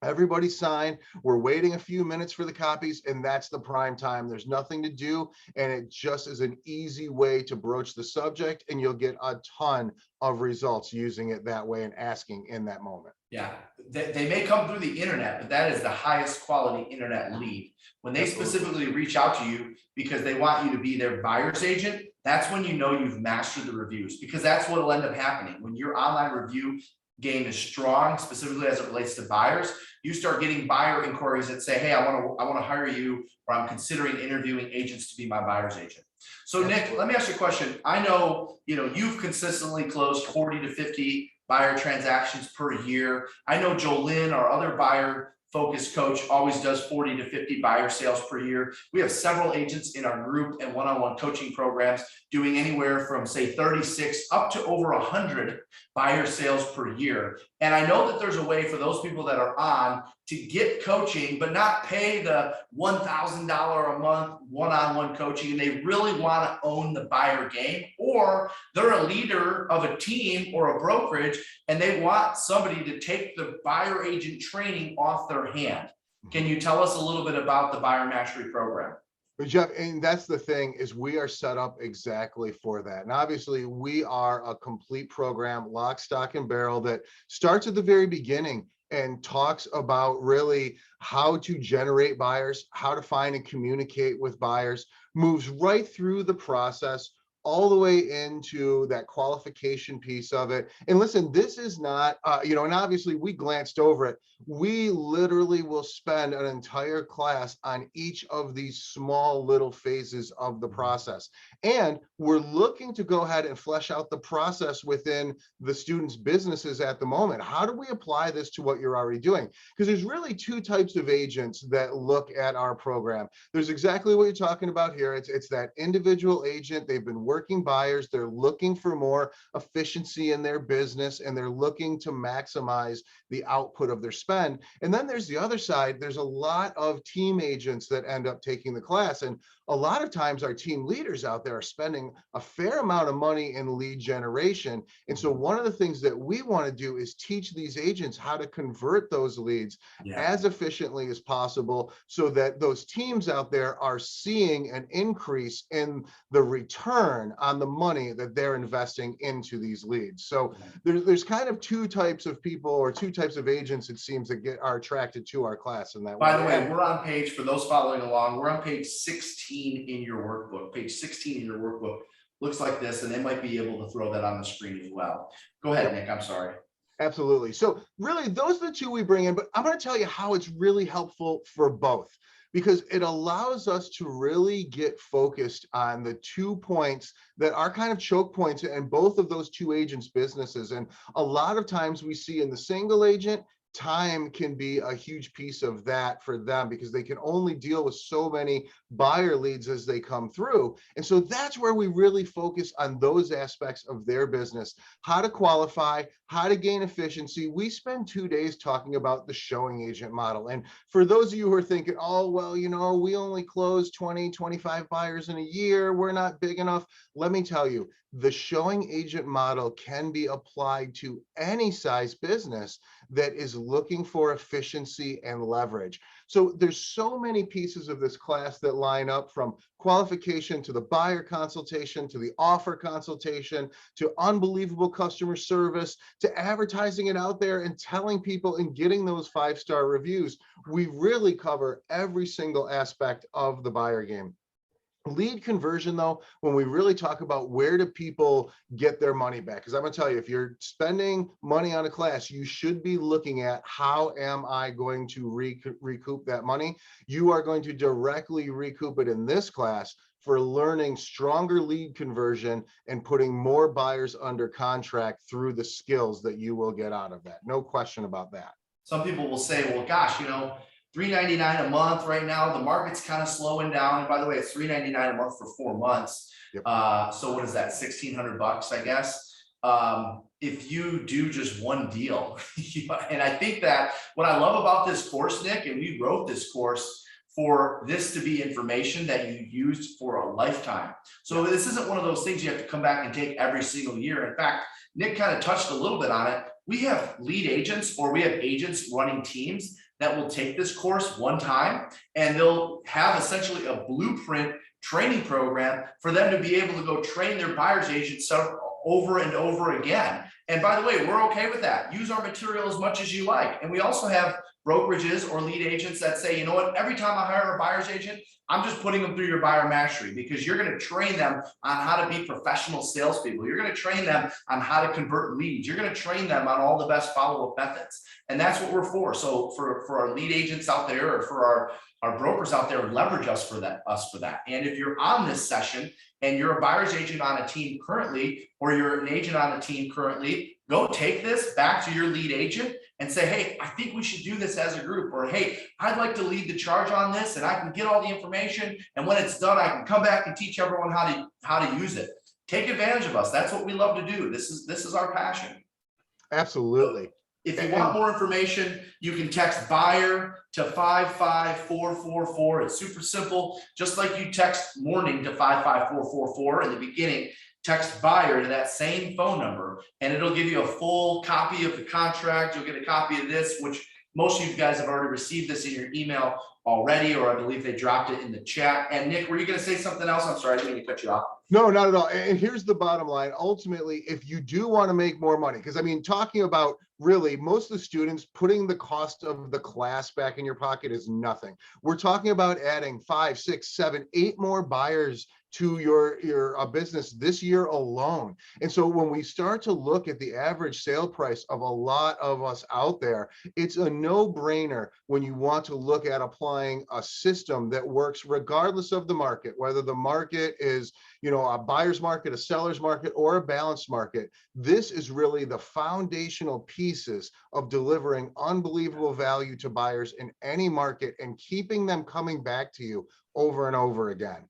Everybody signed. We're waiting a few minutes for the copies, and that's the prime time. There's nothing to do, and it just is an easy way to broach the subject, and you'll get a ton of results using it that way and asking in that moment. Yeah, they may come through the internet, but that is the highest quality internet lead. When they specifically reach out to you because they want you to be their buyer's agent, that's when you know you've mastered the reviews, because that's what will end up happening. When your online review game is strong, specifically as it relates to buyers, you start getting buyer inquiries that say, hey, I want to hire you, or I'm considering interviewing agents to be my buyer's agent. So Nick, let me ask you a question. I know, you've consistently closed 40 to 50 buyer transactions per year. I know Jolynn, our other buyer focused coach, always does 40 to 50 buyer sales per year. We have several agents in our group and one-on-one coaching programs doing anywhere from say 36 up to over 100 buyer sales per year. And I know that there's a way for those people that are on to get coaching, but not pay the $1,000 a month one-on-one coaching. And they really want to own the buyer game, or they're a leader of a team or a brokerage and they want somebody to take the buyer agent training off their hand. Can you tell us a little bit about the buyer mastery program? But Jeff, and that's the thing, is we are set up exactly for that. And obviously we are a complete program, lock, stock, and barrel, that starts at the very beginning and talks about really how to generate buyers, how to find and communicate with buyers, moves right through the process, all the way into that qualification piece of it. And listen, this is not, and obviously we glanced over it. We literally will spend an entire class on each of these small little phases of the process. And we're looking to go ahead and flesh out the process within the students' businesses at the moment. How do we apply this to what you're already doing? Because there's really 2 types of agents that look at our program. There's exactly what you're talking about here. It's that individual agent. They've been working hardworking buyers. They're looking for more efficiency in their business, and they're looking to maximize the output of their spend. And then there's the other side. There's a lot of team agents that end up taking the class. And a lot of times our team leaders out there are spending a fair amount of money in lead generation. And so one of the things that we want to do is teach these agents how to convert those leads as efficiently as possible, so that those teams out there are seeing an increase in the return on the money that they're investing into these leads. So there's kind of two types of people, or two types of agents, it seems, that are attracted to our class in that way. By the way, we're on page, for those following along, we're on page 16 in your workbook. Page 16 in your workbook looks like this, and they might be able to throw that on the screen as well. Go ahead, Nick, I'm sorry. Absolutely. So really, those are the two we bring in, but I'm going to tell you how it's really helpful for both, because it allows us to really get focused on the 2 points that are kind of choke points in both of those two agents' businesses. And a lot of times we see in the single agent, time can be a huge piece of that for them, because they can only deal with so many buyer leads as they come through. And so that's where we really focus on those aspects of their business: how to qualify, how to gain efficiency. We spend 2 days talking about the showing agent model. And for those of you who are thinking, oh, well, you know, we only close 20, 25 buyers in a year, we're not big enough. Let me tell you, the showing agent model can be applied to any size business that is looking for efficiency and leverage. So there's so many pieces of this class that line up, from qualification to the buyer consultation, to the offer consultation, to unbelievable customer service, to advertising it out there and telling people and getting those 5-star reviews. We really cover every single aspect of the buyer game. Lead conversion, though, when we really talk about where do people get their money back, because I'm going to tell you, if you're spending money on a class, you should be looking at, how am I going to recoup that money? You are going to directly recoup it in this class for learning stronger lead conversion and putting more buyers under contract through the skills that you will get out of that. No question about that. Some people will say, well, gosh, you know, $3.99 a month right now, the market's kind of slowing down. And by the way, it's $3.99 a month for 4 months. Yep. So what is that, $1,600, I guess? If you do just one deal. And I think that what I love about this course, Nick, and we wrote this course for this to be information that you used for a lifetime. So this isn't one of those things you have to come back and take every single year. In fact, Nick kind of touched a little bit on it. We have lead agents, or we have agents running teams that will take this course one time, and they'll have essentially a blueprint training program for them to be able to go train their buyer's agents over and over again. And by the way, we're okay with that. Use our material as much as you like. And we also have brokerages or lead agents that say, you know what, every time I hire a buyer's agent, I'm just putting them through your buyer mastery, because you're going to train them on how to be professional salespeople. You're going to train them on how to convert leads. You're going to train them on all the best follow-up methods. And that's what we're for. So for our lead agents out there, or for our brokers out there, leverage us for that. And if you're on this session and you're a buyer's agent on a team currently, or you're an agent on a team currently, go take this back to your lead agent and say, hey, I think we should do this as a group, or hey, I'd like to lead the charge on this, and I can get all the information, and when it's done, I can come back and teach everyone how to use it. Take advantage of us. That's what we love to do. This is our passion. Absolutely. If you want more information, you can text buyer to 55444. It's super simple. Just like you text morning to 55444 in the beginning, text buyer to that same phone number, and it'll give you a full copy of the contract. You'll get a copy of this, which most of you guys have already received this in your email already, or I believe they dropped it in the chat. And Nick, were you going to say something else? I'm sorry, I didn't mean to cut you off. No, not at all. And here's the bottom line. Ultimately, if you do want to make more money, because I mean, talking about really most of the students, putting the cost of the class back in your pocket is nothing. We're talking about adding 5, 6, 7, 8 more buyers to your business this year alone. And so when we start to look at the average sale price of a lot of us out there, it's a no-brainer when you want to look at applying a system that works regardless of the market, whether the market is, you know, a buyer's market, a seller's market, or a balanced market. This is really the foundational pieces of delivering unbelievable value to buyers in any market and keeping them coming back to you over and over again.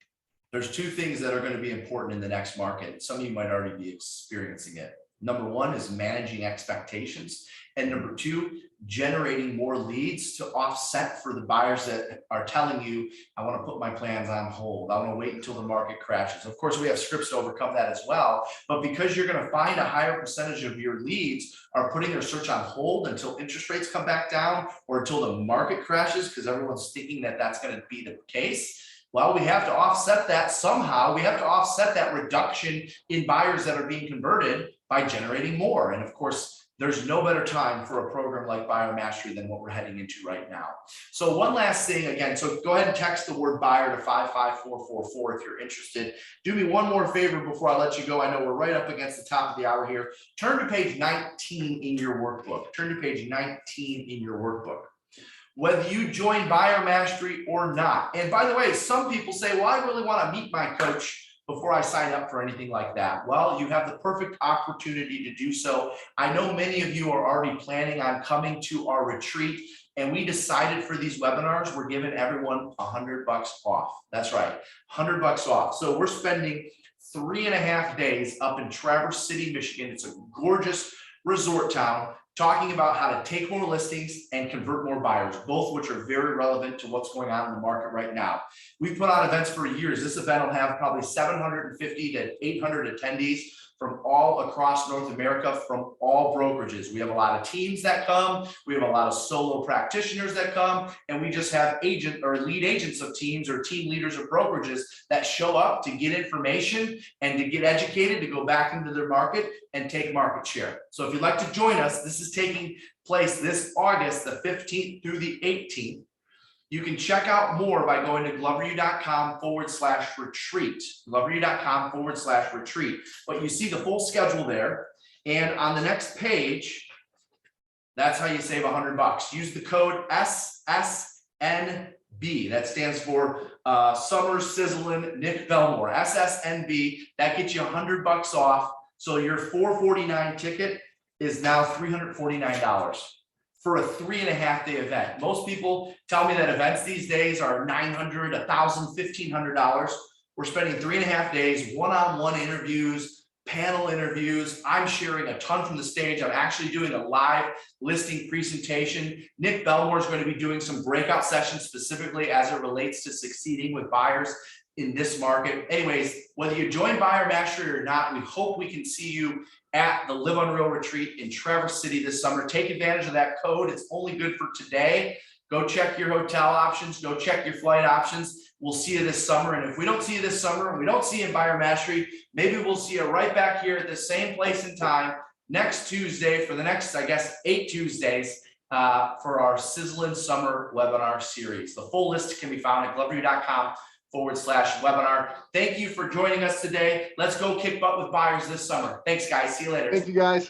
there's two things that are going to be important in the next market. Some of you might already be experiencing it. Number one is managing expectations. And number two, generating more leads to offset for the buyers that are telling you, I want to put my plans on hold. I want to wait until the market crashes. Of course, we have scripts to overcome that as well. But because you're going to find a higher percentage of your leads are putting their search on hold until interest rates come back down or until the market crashes, because everyone's thinking that that's going to be the case. Well, we have to offset that somehow. We have to offset that reduction in buyers that are being converted by generating more. And of course, there's no better time for a program like Buyer Mastery than what we're heading into right now. So one last thing again, so go ahead and text the word buyer to 55444 if you're interested. Do me one more favor before I let you go. I know we're right up against the top of the hour here. Turn to page 19 in your workbook. Turn to page 19 in your workbook. Whether you join Buyer Mastery or not. And by the way, some people say, well, I really want to meet my coach before I sign up for anything like that. Well, you have the perfect opportunity to do so. I know many of you are already planning on coming to our retreat, and we decided for these webinars, we're giving everyone $100 off. That's right, $100 off. So we're spending 3.5 days up in Traverse City, Michigan. It's a gorgeous resort town, talking about how to take more listings and convert more buyers, both which are very relevant to what's going on in the market right now. We've put on events for years. This event will have probably 750 to 800 attendees from all across North America, from all brokerages. We have a lot of teams that come. We have a lot of solo practitioners that come, and we just have agent or lead agents of teams or team leaders of brokerages that show up to get information and to get educated, to go back into their market and take market share. So if you'd like to join us, this is taking place this August, the 15th through the 18th. You can check out more by going to gloveru.com/retreat, gloveru.com/retreat. But you see the full schedule there. And on the next page, that's how you save $100. Use the code SSNB. That stands for Summer Sizzlin' Nick Bellmore, SSNB. That gets you $100 off. So your $449 ticket is now $349. For a 3.5 day event. Most people tell me that events these days are $900, $1,000, $1,500. We're spending 3.5 days, one-on-one interviews, panel interviews. I'm sharing a ton from the stage. I'm actually doing a live listing presentation. Nick Bellmore is going to be doing some breakout sessions specifically as it relates to succeeding with buyers in this market. Anyways, whether you join Buyer Mastery or not, we hope we can see you at the Live Unreal Retreat in Traverse City this summer. Take advantage of that code. It's only good for today. Go check your hotel options. Go check your flight options. We'll see you this summer. And if we don't see you this summer, and we don't see you in Buyer Mastery, maybe we'll see you right back here at the same place and time next Tuesday for the next, I guess, 8 Tuesdays for our Sizzlin' Summer webinar series. The full list can be found at gloveru.com/webinar. Thank you for joining us today. Let's go kick butt with buyers this summer. Thanks, guys. See you later. Thank you, guys.